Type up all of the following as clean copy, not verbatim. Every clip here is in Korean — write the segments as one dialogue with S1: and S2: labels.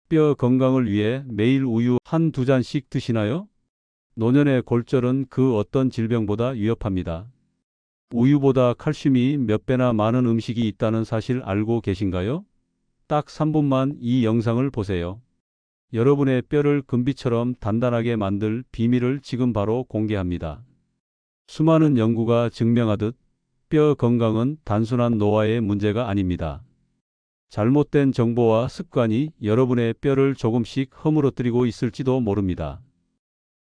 S1: 뼈 건강을 위해 매일 우유 한두 잔씩 드시나요? 노년의 골절은 그 어떤 질병보다 위협합니다. 우유보다 칼슘이 몇 배나 많은 음식이 있다는 사실 알고 계신가요? 딱 3분만 이 영상을 보세요. 여러분의 뼈를 금비처럼 단단하게 만들 비밀을 지금 바로 공개합니다. 수많은 연구가 증명하듯 뼈 건강은 단순한 노화의 문제가 아닙니다. 잘못된 정보와 습관이 여러분의 뼈를 조금씩 허물어뜨리고 있을지도 모릅니다.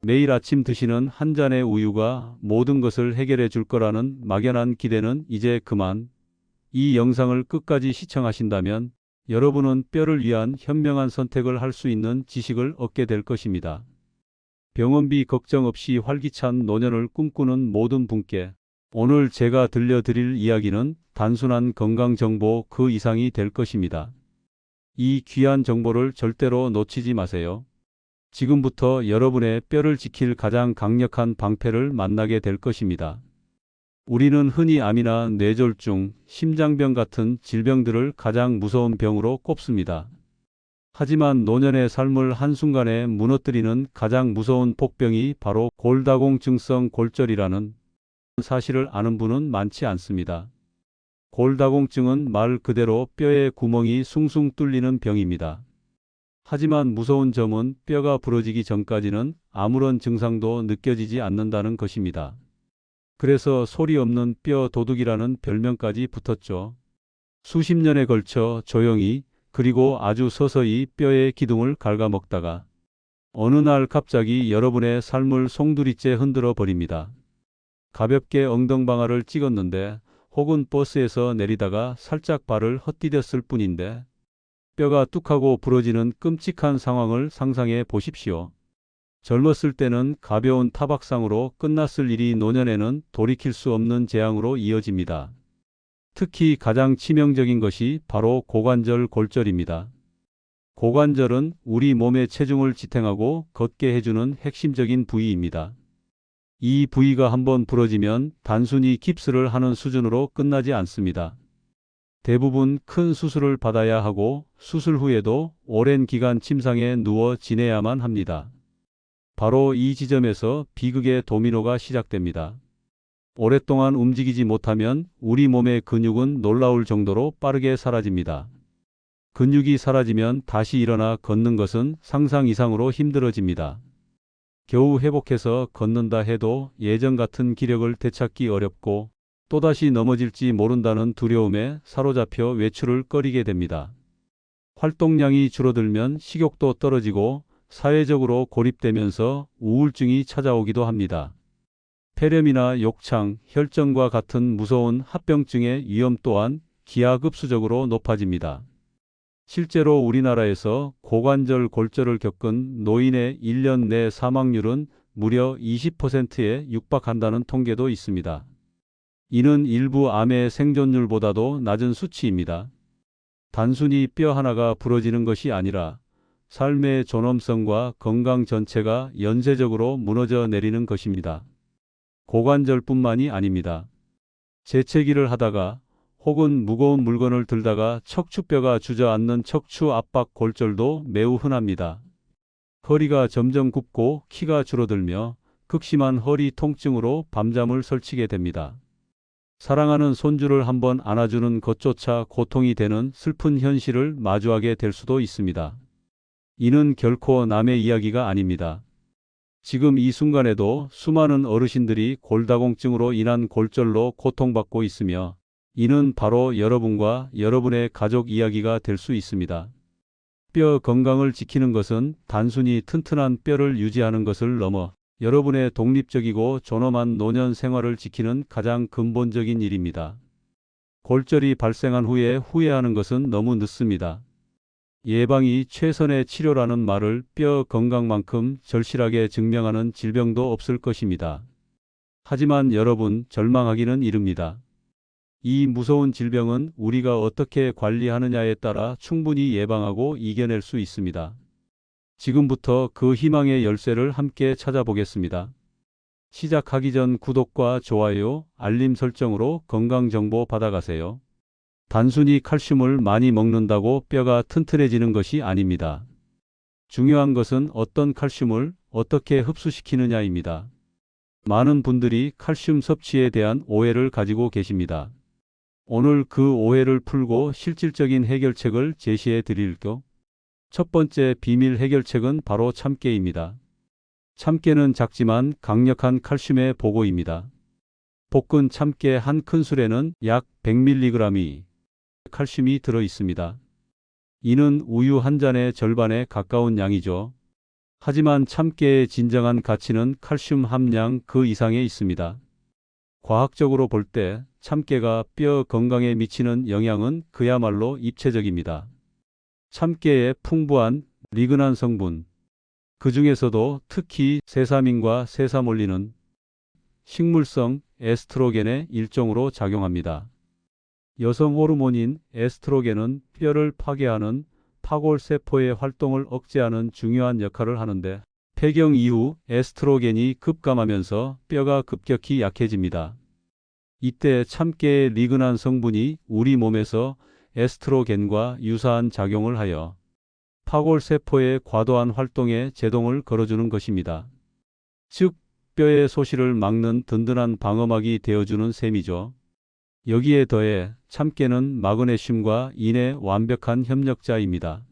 S1: 매일 아침 드시는 한 잔의 우유가 모든 것을 해결해 줄 거라는 막연한 기대는 이제 그만. 이 영상을 끝까지 시청하신다면 여러분은 뼈를 위한 현명한 선택을 할 수 있는 지식을 얻게 될 것입니다. 병원비 걱정 없이 활기찬 노년을 꿈꾸는 모든 분께 오늘 제가 들려드릴 이야기는 단순한 건강 정보 그 이상이 될 것입니다. 이 귀한 정보를 절대로 놓치지 마세요. 지금부터 여러분의 뼈를 지킬 가장 강력한 방패를 만나게 될 것입니다. 우리는 흔히 암이나 뇌졸중, 심장병 같은 질병들을 가장 무서운 병으로 꼽습니다. 하지만 노년의 삶을 한순간에 무너뜨리는 가장 무서운 폭병이 바로 골다공증성 골절이라는 사실을 아는 분은 많지 않습니다. 골다공증은 말 그대로 뼈에 구멍이 숭숭 뚫리는 병입니다. 하지만 무서운 점은 뼈가 부러지기 전까지는 아무런 증상도 느껴지지 않는다는 것입니다. 그래서 소리 없는 뼈 도둑이라는 별명까지 붙었죠. 수십 년에 걸쳐 조용히 그리고 아주 서서히 뼈의 기둥을 갉아먹다가 어느 날 갑자기 여러분의 삶을 송두리째 흔들어 버립니다. 가볍게 엉덩방아를 찍었는데 혹은 버스에서 내리다가 살짝 발을 헛디뎠을 뿐인데 뼈가 뚝하고 부러지는 끔찍한 상황을 상상해 보십시오. 젊었을 때는 가벼운 타박상으로 끝났을 일이 노년에는 돌이킬 수 없는 재앙으로 이어집니다. 특히 가장 치명적인 것이 바로 고관절 골절입니다. 고관절은 우리 몸의 체중을 지탱하고 걷게 해주는 핵심적인 부위입니다. 이 부위가 한번 부러지면 단순히 깁스를 하는 수준으로 끝나지 않습니다. 대부분 큰 수술을 받아야 하고 수술 후에도 오랜 기간 침상에 누워 지내야만 합니다. 바로 이 지점에서 비극의 도미노가 시작됩니다. 오랫동안 움직이지 못하면 우리 몸의 근육은 놀라울 정도로 빠르게 사라집니다. 근육이 사라지면 다시 일어나 걷는 것은 상상 이상으로 힘들어집니다. 겨우 회복해서 걷는다 해도 예전 같은 기력을 되찾기 어렵고 또다시 넘어질지 모른다는 두려움에 사로잡혀 외출을 꺼리게 됩니다. 활동량이 줄어들면 식욕도 떨어지고 사회적으로 고립되면서 우울증이 찾아오기도 합니다. 폐렴이나 욕창, 혈전과 같은 무서운 합병증의 위험 또한 기하급수적으로 높아집니다. 실제로 우리나라에서 고관절 골절을 겪은 노인의 1년 내 사망률은 무려 20%에 육박한다는 통계도 있습니다. 이는 일부 암의 생존율보다도 낮은 수치입니다. 단순히 뼈 하나가 부러지는 것이 아니라 삶의 존엄성과 건강 전체가 연쇄적으로 무너져 내리는 것입니다. 고관절뿐만이 아닙니다. 재채기를 하다가 혹은 무거운 물건을 들다가 척추뼈가 주저앉는 척추 압박 골절도 매우 흔합니다. 허리가 점점 굽고 키가 줄어들며 극심한 허리 통증으로 밤잠을 설치게 됩니다. 사랑하는 손주를 한번 안아주는 것조차 고통이 되는 슬픈 현실을 마주하게 될 수도 있습니다. 이는 결코 남의 이야기가 아닙니다. 지금 이 순간에도 수많은 어르신들이 골다공증으로 인한 골절로 고통받고 있으며 이는 바로 여러분과 여러분의 가족 이야기가 될 수 있습니다. 뼈 건강을 지키는 것은 단순히 튼튼한 뼈를 유지하는 것을 넘어 여러분의 독립적이고 존엄한 노년 생활을 지키는 가장 근본적인 일입니다. 골절이 발생한 후에 후회하는 것은 너무 늦습니다. 예방이 최선의 치료라는 말을 뼈 건강만큼 절실하게 증명하는 질병도 없을 것입니다. 하지만 여러분, 절망하기는 이릅니다. 이 무서운 질병은 우리가 어떻게 관리하느냐에 따라 충분히 예방하고 이겨낼 수 있습니다. 지금부터 그 희망의 열쇠를 함께 찾아보겠습니다. 시작하기 전 구독과 좋아요, 알림 설정으로 건강 정보 받아가세요. 단순히 칼슘을 많이 먹는다고 뼈가 튼튼해지는 것이 아닙니다. 중요한 것은 어떤 칼슘을 어떻게 흡수시키느냐입니다. 많은 분들이 칼슘 섭취에 대한 오해를 가지고 계십니다. 오늘 그 오해를 풀고 실질적인 해결책을 제시해 드릴게요. 첫 번째 비밀 해결책은 바로 참깨입니다. 참깨는 작지만 강력한 칼슘의 보고입니다. 볶은 참깨 한 큰술에는 약 100mg의 칼슘이 들어 있습니다. 이는 우유 한 잔의 절반에 가까운 양이죠. 하지만 참깨의 진정한 가치는 칼슘 함량 그 이상에 있습니다. 과학적으로 볼 때 참깨가 뼈 건강에 미치는 영향은 그야말로 입체적입니다. 참깨의 풍부한 리그난 성분, 그 중에서도 특히 세사민과 세사몰린은 식물성 에스트로겐의 일종으로 작용합니다. 여성 호르몬인 에스트로겐은 뼈를 파괴하는 파골세포의 활동을 억제하는 중요한 역할을 하는데 폐경 이후 에스트로겐이 급감하면서 뼈가 급격히 약해집니다. 이때 참깨의 리그난 성분이 우리 몸에서 에스트로겐과 유사한 작용을 하여 파골세포의 과도한 활동에 제동을 걸어주는 것입니다. 즉, 뼈의 소실을 막는 든든한 방어막이 되어주는 셈이죠. 여기에 더해 참깨는 마그네슘과 인의 완벽한 협력자입니다.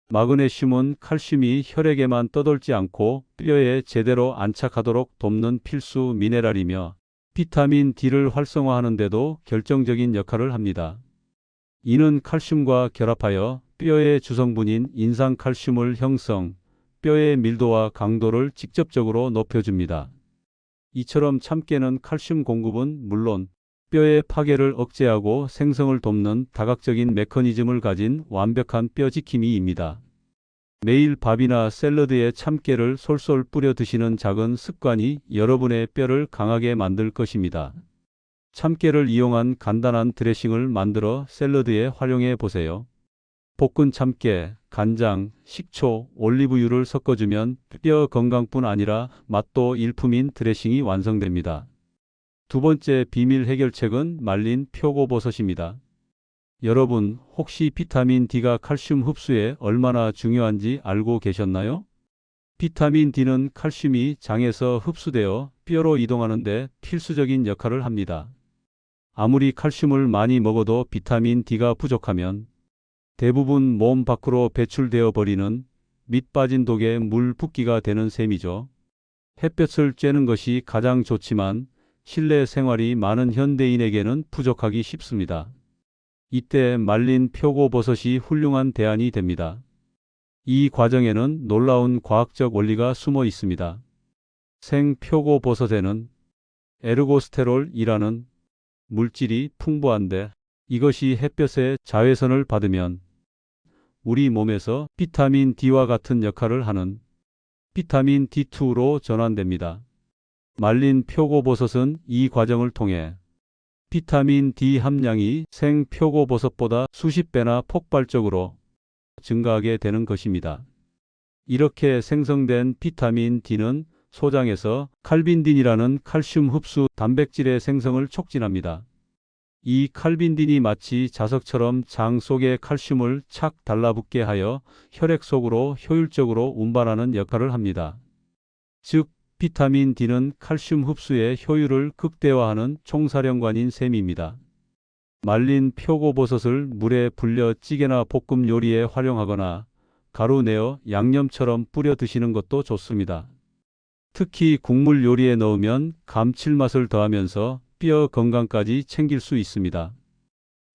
S1: 마그네슘은 칼슘이 혈액에만 떠돌지 않고 뼈에 제대로 안착하도록 돕는 필수 미네랄이며 비타민 D를 활성화하는 데도 결정적인 역할을 합니다. 이는 칼슘과 결합하여 뼈의 주성분인 인상칼슘을 형성, 뼈의 밀도와 강도를 직접적으로 높여줍니다. 이처럼 참깨는 칼슘 공급은 물론 뼈의 파괴를 억제하고 생성을 돕는 다각적인 메커니즘을 가진 완벽한 뼈지킴이입니다. 매일 밥이나 샐러드에 참깨를 솔솔 뿌려 드시는 작은 습관이 여러분의 뼈를 강하게 만들 것입니다. 참깨를 이용한 간단한 드레싱을 만들어 샐러드에 활용해 보세요. 볶은 참깨, 간장, 식초, 올리브유를 섞어주면 뼈 건강뿐 아니라 맛도 일품인 드레싱이 완성됩니다. 두 번째 비밀 해결책은 말린 표고버섯입니다. 여러분, 혹시 비타민 D가 칼슘 흡수에 얼마나 중요한지 알고 계셨나요? 비타민 D는 칼슘이 장에서 흡수되어 뼈로 이동하는 데 필수적인 역할을 합니다. 아무리 칼슘을 많이 먹어도 비타민 D가 부족하면 대부분 몸 밖으로 배출되어 버리는 밑 빠진 독에 물 붓기가 되는 셈이죠. 햇볕을 쬐는 것이 가장 좋지만 실내 생활이 많은 현대인에게는 부족하기 쉽습니다. 이때 말린 표고버섯이 훌륭한 대안이 됩니다. 이 과정에는 놀라운 과학적 원리가 숨어 있습니다. 생 표고버섯에는 에르고스테롤이라는 물질이 풍부한데 이것이 햇볕의 자외선을 받으면 우리 몸에서 비타민 D와 같은 역할을 하는 비타민 D2로 전환됩니다. 말린 표고버섯은 이 과정을 통해 비타민 D 함량이 생 표고버섯보다 수십 배나 폭발적으로 증가하게 되는 것입니다. 이렇게 생성된 비타민 D는 소장에서 칼빈딘이라는 칼슘 흡수 단백질의 생성을 촉진합니다. 이 칼빈딘이 마치 자석처럼 장 속의 칼슘을 착 달라붙게 하여 혈액 속으로 효율적으로 운반하는 역할을 합니다. 즉, 비타민 D는 칼슘 흡수의 효율을 극대화하는 총사령관인 셈입니다. 말린 표고버섯을 물에 불려 찌개나 볶음 요리에 활용하거나 가루 내어 양념처럼 뿌려 드시는 것도 좋습니다. 특히 국물 요리에 넣으면 감칠맛을 더하면서 뼈 건강까지 챙길 수 있습니다.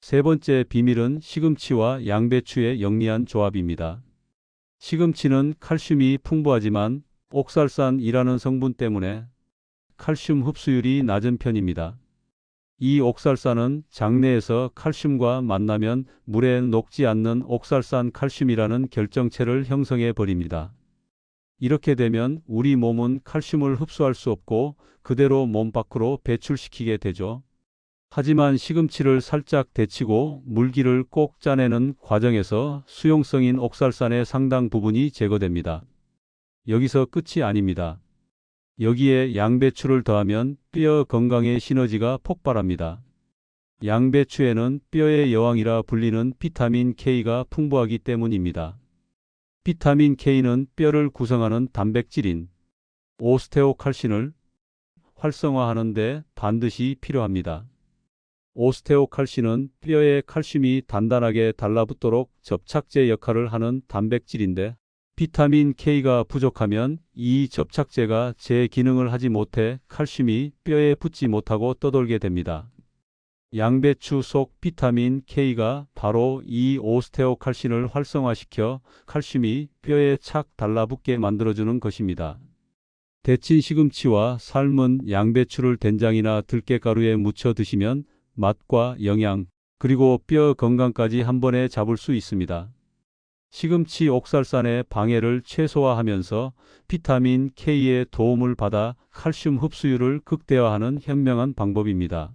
S1: 세 번째 비밀은 시금치와 양배추의 영리한 조합입니다. 시금치는 칼슘이 풍부하지만 옥살산이라는 성분 때문에 칼슘 흡수율이 낮은 편입니다. 이 옥살산은 장내에서 칼슘과 만나면 물에 녹지 않는 옥살산 칼슘이라는 결정체를 형성해 버립니다. 이렇게 되면 우리 몸은 칼슘을 흡수할 수 없고 그대로 몸 밖으로 배출시키게 되죠. 하지만 시금치를 살짝 데치고 물기를 꼭 짜내는 과정에서 수용성인 옥살산의 상당 부분이 제거됩니다. 여기서 끝이 아닙니다. 여기에 양배추를 더하면 뼈 건강의 시너지가 폭발합니다. 양배추에는 뼈의 여왕이라 불리는 비타민 K가 풍부하기 때문입니다. 비타민 K는 뼈를 구성하는 단백질인 오스테오칼신을 활성화하는 데 반드시 필요합니다. 오스테오칼신은 뼈에 칼슘이 단단하게 달라붙도록 접착제 역할을 하는 단백질인데 비타민 K가 부족하면 이 접착제가 제 기능을 하지 못해 칼슘이 뼈에 붙지 못하고 떠돌게 됩니다. 양배추 속 비타민 K가 바로 이 오스테오칼신을 활성화시켜 칼슘이 뼈에 착 달라붙게 만들어주는 것입니다. 데친 시금치와 삶은 양배추를 된장이나 들깨가루에 묻혀 드시면 맛과 영양, 그리고 뼈 건강까지 한 번에 잡을 수 있습니다. 시금치 옥살산의 방해를 최소화하면서 비타민 K의 도움을 받아 칼슘 흡수율을 극대화하는 현명한 방법입니다.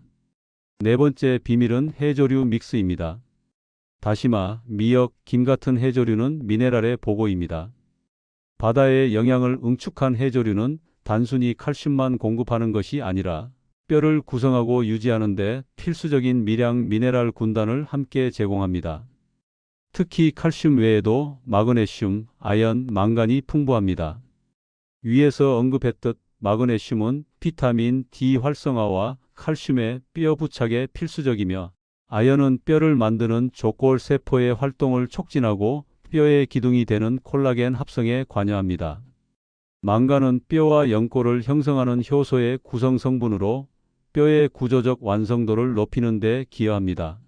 S1: 네 번째 비밀은 해조류 믹스입니다. 다시마, 미역, 김 같은 해조류는 미네랄의 보고입니다. 바다의 영양을 응축한 해조류는 단순히 칼슘만 공급하는 것이 아니라 뼈를 구성하고 유지하는 데 필수적인 미량 미네랄 군단을 함께 제공합니다. 특히 칼슘 외에도 마그네슘, 아연, 망간이 풍부합니다. 위에서 언급했듯 마그네슘은 비타민 D 활성화와 칼슘의 뼈 부착에 필수적이며 아연은 뼈를 만드는 족골 세포의 활동을 촉진하고 뼈의 기둥이 되는 콜라겐 합성에 관여합니다. 망간은 뼈와 연골을 형성하는 효소의 구성 성분으로 뼈의 구조적 완성도를 높이는 데 기여합니다.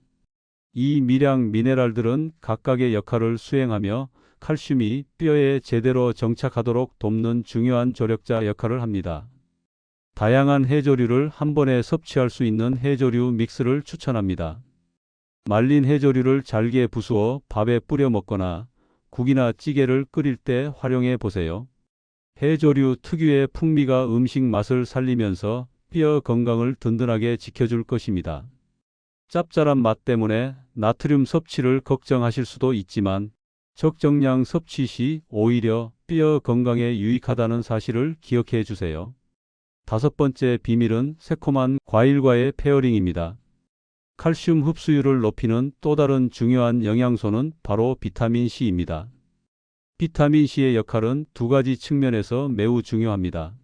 S1: 이 미량 미네랄들은 각각의 역할을 수행하며 칼슘이 뼈에 제대로 정착하도록 돕는 중요한 조력자 역할을 합니다. 다양한 해조류를 한 번에 섭취할 수 있는 해조류 믹스를 추천합니다. 말린 해조류를 잘게 부수어 밥에 뿌려 먹거나 국이나 찌개를 끓일 때 활용해 보세요. 해조류 특유의 풍미가 음식 맛을 살리면서 뼈 건강을 든든하게 지켜줄 것입니다. 짭짤한 맛 때문에 나트륨 섭취를 걱정하실 수도 있지만 적정량 섭취 시 오히려 뼈 건강에 유익하다는 사실을 기억해 주세요. 다섯 번째 비밀은 새콤한 과일과의 페어링입니다. 칼슘 흡수율을 높이는 또 다른 중요한 영양소는 바로 비타민 C입니다. 비타민 C의 역할은 두 가지 측면에서 매우 중요합니다.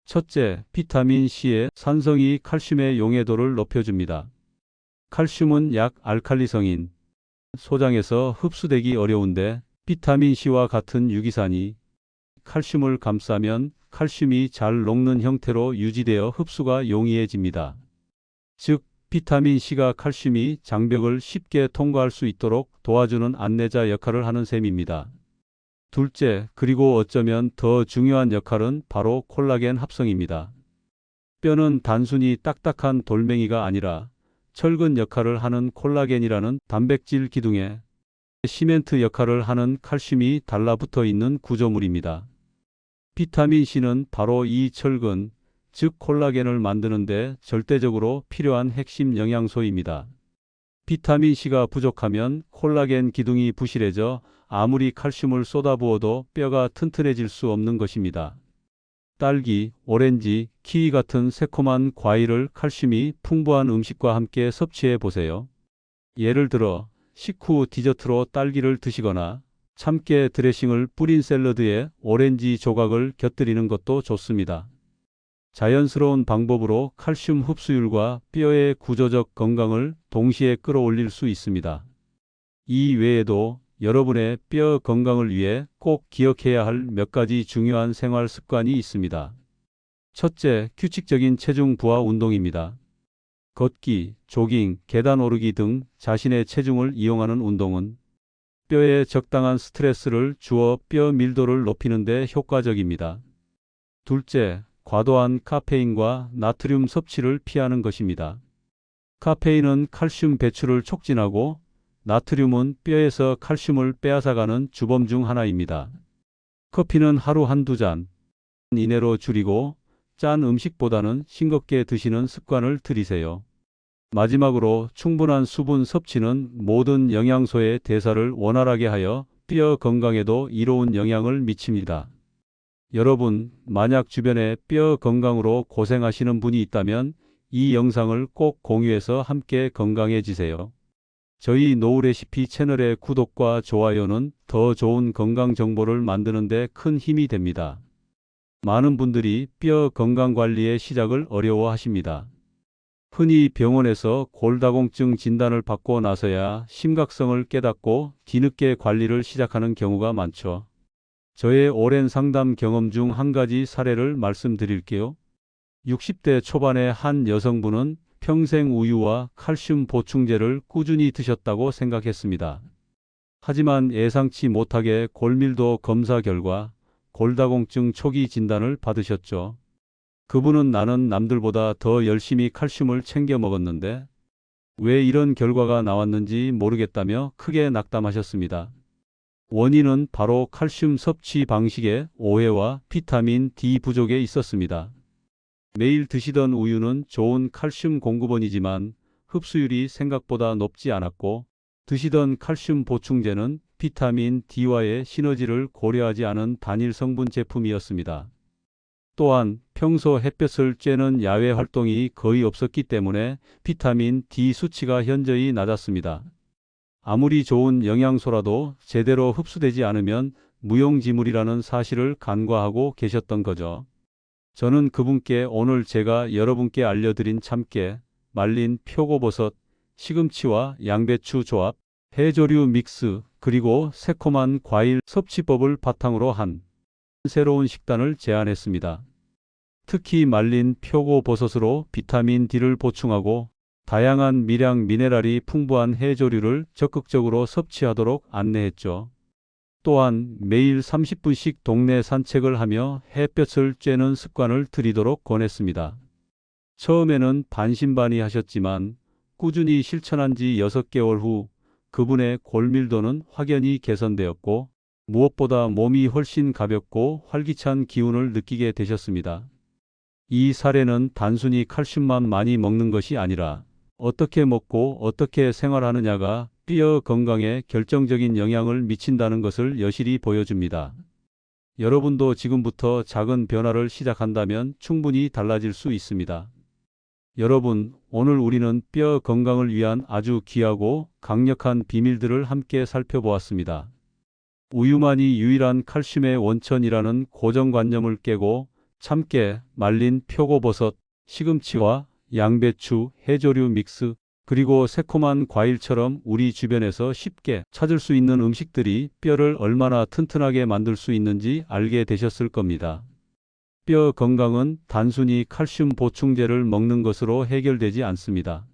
S1: 첫째, 비타민 C의 산성이 칼슘의 용해도를 높여줍니다. 칼슘은 약 알칼리성인, 소장에서 흡수되기 어려운데 비타민 C와 같은 유기산이 칼슘을 감싸면 칼슘이 잘 녹는 형태로 유지되어 흡수가 용이해집니다. 즉, 비타민 C가 칼슘이 장벽을 쉽게 통과할 수 있도록 도와주는 안내자 역할을 하는 셈입니다. 둘째, 그리고 어쩌면 더 중요한 역할은 바로 콜라겐 합성입니다. 뼈는 단순히 딱딱한 돌멩이가 아니라 철근 역할을 하는 콜라겐이라는 단백질 기둥에 시멘트 역할을 하는 칼슘이 달라붙어 있는 구조물입니다. 비타민 C는 바로 이 철근, 즉 콜라겐을 만드는 데 절대적으로 필요한 핵심 영양소입니다. 비타민 C가 부족하면 콜라겐 기둥이 부실해져 아무리 칼슘을 쏟아부어도 뼈가 튼튼해질 수 없는 것입니다. 딸기, 오렌지, 키위 같은 새콤한 과일을 칼슘이 풍부한 음식과 함께 섭취해 보세요. 예를 들어 식후 디저트로 딸기를 드시거나 참깨 드레싱을 뿌린 샐러드에 오렌지 조각을 곁들이는 것도 좋습니다. 자연스러운 방법으로 칼슘 흡수율과 뼈의 구조적 건강을 동시에 끌어올릴 수 있습니다. 이 외에도 여러분의 뼈 건강을 위해 꼭 기억해야 할 몇 가지 중요한 생활 습관이 있습니다. 첫째, 규칙적인 체중 부하 운동입니다. 걷기, 조깅, 계단 오르기 등 자신의 체중을 이용하는 운동은 뼈에 적당한 스트레스를 주어 뼈 밀도를 높이는 데 효과적입니다. 둘째, 과도한 카페인과 나트륨 섭취를 피하는 것입니다. 카페인은 칼슘 배출을 촉진하고 나트륨은 뼈에서 칼슘을 빼앗아가는 주범 중 하나입니다. 커피는 하루 한두 잔 이내로 줄이고 짠 음식보다는 싱겁게 드시는 습관을 들이세요. 마지막으로 충분한 수분 섭취는 모든 영양소의 대사를 원활하게 하여 뼈 건강에도 이로운 영향을 미칩니다. 여러분, 만약 주변에 뼈 건강으로 고생하시는 분이 있다면 이 영상을 꼭 공유해서 함께 건강해지세요. 저희 노우레시피 채널의 구독과 좋아요는 더 좋은 건강 정보를 만드는 데 큰 힘이 됩니다. 많은 분들이 뼈 건강 관리의 시작을 어려워하십니다. 흔히 병원에서 골다공증 진단을 받고 나서야 심각성을 깨닫고 뒤늦게 관리를 시작하는 경우가 많죠. 저의 오랜 상담 경험 중 한 가지 사례를 말씀드릴게요. 60대 초반의 한 여성분은 평생 우유와 칼슘 보충제를 꾸준히 드셨다고 생각했습니다. 하지만 예상치 못하게 골밀도 검사 결과 골다공증 초기 진단을 받으셨죠. 그분은 나는 남들보다 더 열심히 칼슘을 챙겨 먹었는데 왜 이런 결과가 나왔는지 모르겠다며 크게 낙담하셨습니다. 원인은 바로 칼슘 섭취 방식의 오해와 비타민 D 부족에 있었습니다. 매일 드시던 우유는 좋은 칼슘 공급원이지만 흡수율이 생각보다 높지 않았고 드시던 칼슘 보충제는 비타민 D와의 시너지를 고려하지 않은 단일 성분 제품이었습니다. 또한 평소 햇볕을 쬐는 야외 활동이 거의 없었기 때문에 비타민 D 수치가 현저히 낮았습니다. 아무리 좋은 영양소라도 제대로 흡수되지 않으면 무용지물이라는 사실을 간과하고 계셨던 거죠. 저는 그분께 오늘 제가 여러분께 알려드린 참깨, 말린 표고버섯, 시금치와 양배추 조합, 해조류 믹스, 그리고 새콤한 과일 섭취법을 바탕으로 한 새로운 식단을 제안했습니다. 특히 말린 표고버섯으로 비타민 D를 보충하고 다양한 미량 미네랄이 풍부한 해조류를 적극적으로 섭취하도록 안내했죠. 또한 매일 30분씩 동네 산책을 하며 햇볕을 쬐는 습관을 들이도록 권했습니다. 처음에는 반신반의하셨지만 꾸준히 실천한 지 6개월 후 그분의 골밀도는 확연히 개선되었고 무엇보다 몸이 훨씬 가볍고 활기찬 기운을 느끼게 되셨습니다. 이 사례는 단순히 칼슘만 많이 먹는 것이 아니라 어떻게 먹고 어떻게 생활하느냐가 뼈 건강에 결정적인 영향을 미친다는 것을 여실히 보여줍니다. 여러분도 지금부터 작은 변화를 시작한다면 충분히 달라질 수 있습니다. 여러분, 오늘 우리는 뼈 건강을 위한 아주 귀하고 강력한 비밀들을 함께 살펴보았습니다. 우유만이 유일한 칼슘의 원천이라는 고정관념을 깨고 참깨, 말린 표고버섯, 시금치와 양배추, 해조류 믹스, 그리고 새콤한 과일처럼 우리 주변에서 쉽게 찾을 수 있는 음식들이 뼈를 얼마나 튼튼하게 만들 수 있는지 알게 되셨을 겁니다. 뼈 건강은 단순히 칼슘 보충제를 먹는 것으로 해결되지 않습니다.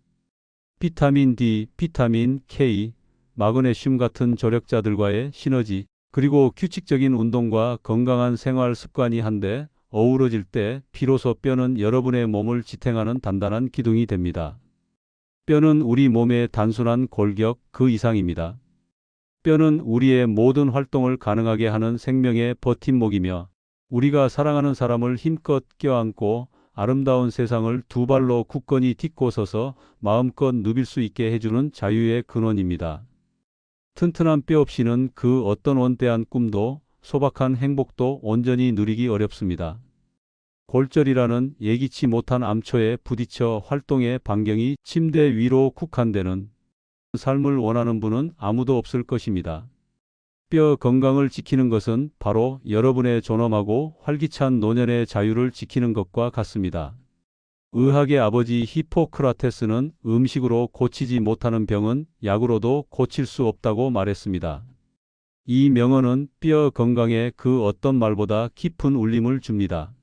S1: 비타민 D, 비타민 K, 마그네슘 같은 조력자들과의 시너지, 그리고 규칙적인 운동과 건강한 생활 습관이 한데 어우러질 때 비로소 뼈는 여러분의 몸을 지탱하는 단단한 기둥이 됩니다. 뼈는 우리 몸의 단순한 골격 그 이상입니다. 뼈는 우리의 모든 활동을 가능하게 하는 생명의 버팀목이며 우리가 사랑하는 사람을 힘껏 껴안고 아름다운 세상을 두 발로 굳건히 딛고 서서 마음껏 누빌 수 있게 해주는 자유의 근원입니다. 튼튼한 뼈 없이는 그 어떤 원대한 꿈도 소박한 행복도 온전히 누리기 어렵습니다. 골절이라는 예기치 못한 암초에 부딪혀 활동의 반경이 침대 위로 국한되는 삶을 원하는 분은 아무도 없을 것입니다. 뼈 건강을 지키는 것은 바로 여러분의 존엄하고 활기찬 노년의 자유를 지키는 것과 같습니다. 의학의 아버지 히포크라테스는 음식으로 고치지 못하는 병은 약으로도 고칠 수 없다고 말했습니다. 이 명언은 뼈 건강에 그 어떤 말보다 깊은 울림을 줍니다.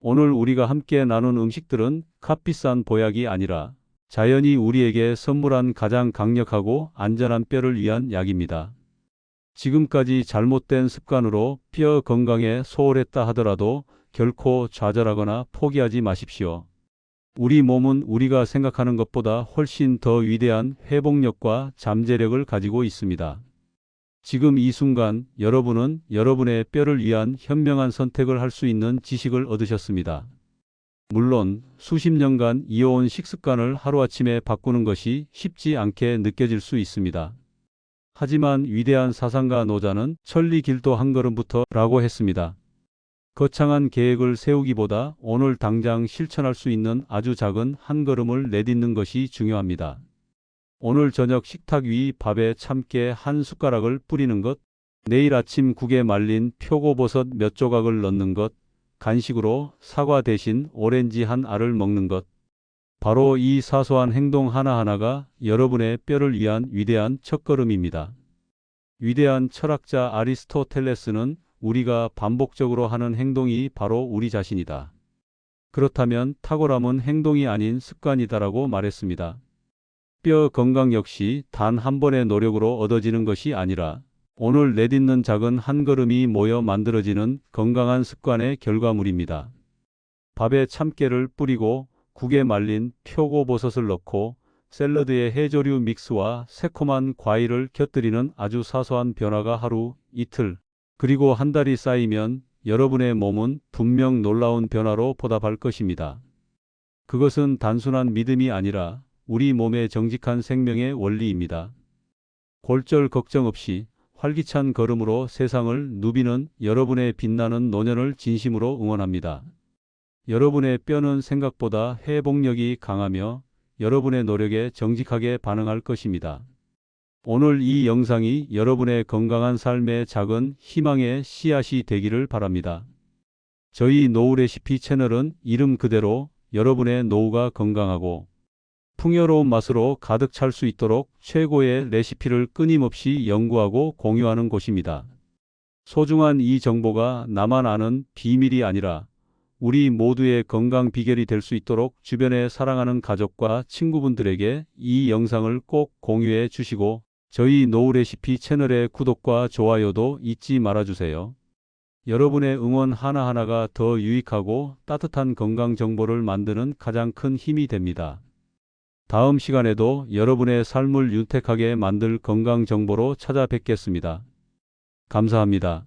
S1: 오늘 우리가 함께 나눈 음식들은 값비싼 보약이 아니라 자연이 우리에게 선물한 가장 강력하고 안전한 뼈를 위한 약입니다. 지금까지 잘못된 습관으로 뼈 건강에 소홀했다 하더라도 결코 좌절하거나 포기하지 마십시오. 우리 몸은 우리가 생각하는 것보다 훨씬 더 위대한 회복력과 잠재력을 가지고 있습니다. 지금 이 순간 여러분은 여러분의 뼈를 위한 현명한 선택을 할 수 있는 지식을 얻으셨습니다. 물론 수십 년간 이어온 식습관을 하루아침에 바꾸는 것이 쉽지 않게 느껴질 수 있습니다. 하지만 위대한 사상가 노자는 천리 길도 한 걸음부터 라고 했습니다. 거창한 계획을 세우기보다 오늘 당장 실천할 수 있는 아주 작은 한 걸음을 내딛는 것이 중요합니다. 오늘 저녁 식탁 위 밥에 참깨 한 숟가락을 뿌리는 것, 내일 아침 국에 말린 표고버섯 몇 조각을 넣는 것, 간식으로 사과 대신 오렌지 한 알을 먹는 것. 바로 이 사소한 행동 하나하나가 여러분의 뼈를 위한 위대한 첫걸음입니다. 위대한 철학자 아리스토텔레스는 우리가 반복적으로 하는 행동이 바로 우리 자신이다. 그렇다면 탁월함은 행동이 아닌 습관이다라고 말했습니다. 뼈 건강 역시 단 한 번의 노력으로 얻어지는 것이 아니라 오늘 내딛는 작은 한 걸음이 모여 만들어지는 건강한 습관의 결과물입니다. 밥에 참깨를 뿌리고 국에 말린 표고버섯을 넣고 샐러드에 해조류 믹스와 새콤한 과일을 곁들이는 아주 사소한 변화가 하루, 이틀, 그리고 한 달이 쌓이면 여러분의 몸은 분명 놀라운 변화로 보답할 것입니다. 그것은 단순한 믿음이 아니라 우리 몸의 정직한 생명의 원리입니다. 골절 걱정 없이 활기찬 걸음으로 세상을 누비는 여러분의 빛나는 노년을 진심으로 응원합니다. 여러분의 뼈는 생각보다 회복력이 강하며 여러분의 노력에 정직하게 반응할 것입니다. 오늘 이 영상이 여러분의 건강한 삶의 작은 희망의 씨앗이 되기를 바랍니다. 저희 노후 레시피 채널은 이름 그대로 여러분의 노후가 건강하고 풍요로운 맛으로 가득 찰 수 있도록 최고의 레시피를 끊임없이 연구하고 공유하는 곳입니다. 소중한 이 정보가 나만 아는 비밀이 아니라 우리 모두의 건강 비결이 될 수 있도록 주변에 사랑하는 가족과 친구분들에게 이 영상을 꼭 공유해 주시고 저희 노후 레시피 채널의 구독과 좋아요도 잊지 말아주세요. 여러분의 응원 하나하나가 더 유익하고 따뜻한 건강 정보를 만드는 가장 큰 힘이 됩니다. 다음 시간에도 여러분의 삶을 윤택하게 만들 건강 정보로 찾아뵙겠습니다. 감사합니다.